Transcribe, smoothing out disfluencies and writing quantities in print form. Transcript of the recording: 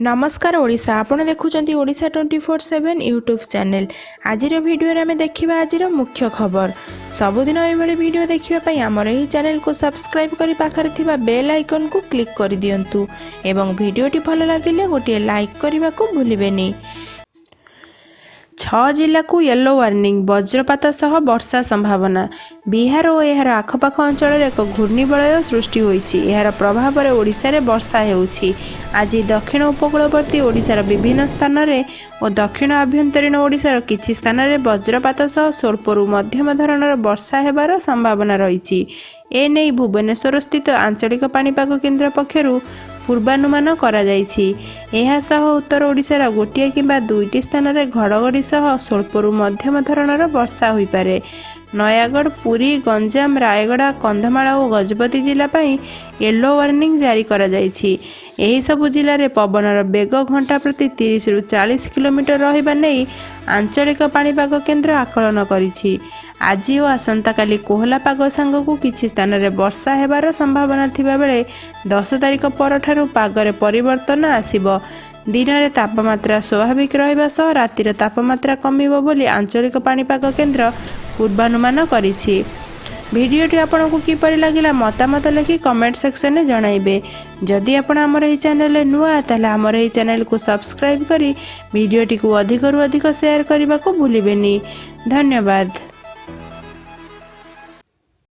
नमस्कार ओडिशा आपण देखुचंती Odisha 24/7 YouTube channel. आज वीडियो आम देखा आज मुख्य खबर। सबुदिन ये वीडियो देखा आमर यही चैनल को सब्सक्राइब करी पाखरे थिबा बेल आइकन को क्लिक कर दियंतु एवं वीडियोटी भल लगिले गोटे लाइक करने को भूलिबेनी। 6 जिला को येलो वार्निंग, वज्रपात सह वर्षा संभावना। बिहार और यार आखपाख अंचल एक घूर्णिबलय सृष्टि होईछि। यार प्रभाव में ओडिशा रे वर्षा हेउछि। आज दक्षिण उपकूलवर्ती ओडिशार विभिन्न स्थान में और दक्षिण आभ्यंतरीण ओडिशार किछि स्थान में वज्रपात सह स्वल्परू मध्यम धरणर वर्षा हेबार संभावना रहिछि। एने भुवनेश्वर स्थित आंचलिक पाणीपाग केन्द्र पक्षरु पूर्वानुमान करा जाइछि। एहा सह उत्तर ओडिशार गोटिए किंबा दुईटी स्थान में घड़घड़ी सह स्वल्परू मध्यम धरणर वर्षा होई पारे। नयागढ़, पुरी, गंजाम, रायगड़ा, कंधमाल और गजपति जिला पाई येलो वार्निंग जारी करा जाइछि। एही सबु जिले में पवनर बेग घंटा प्रति 30 रु 40 किलोमीटर रहिबा नै आंचलिक पाणीपाग केन्द्र आकलन करिछि। आज और आसंता काली कोहला पाग सांगकु किछि स्थान में वर्षा हेबार संभावना थिबा बेले 10 तारिख परठारु पागरे परिवर्तन आसिबो। दिन में तापमात्रा स्वाभाविक रहिबा सह रातिर तापमात्रा कमिबो बोली आंचलिक पाणीपाग केन्द्र पूर्वानुमान करिछि। वीडियोटी आपको किपरि लागिला मतामत लिखि कमेंट सेक्शन में जणाइबे। जदि आपण आमर एही चैनल नुआ ताले आमर एही चैनल को सब्सक्राइब करी वीडियोटी को अधिक रु अधिक शेयर करने को भूलिबेनी। धन्यवाद।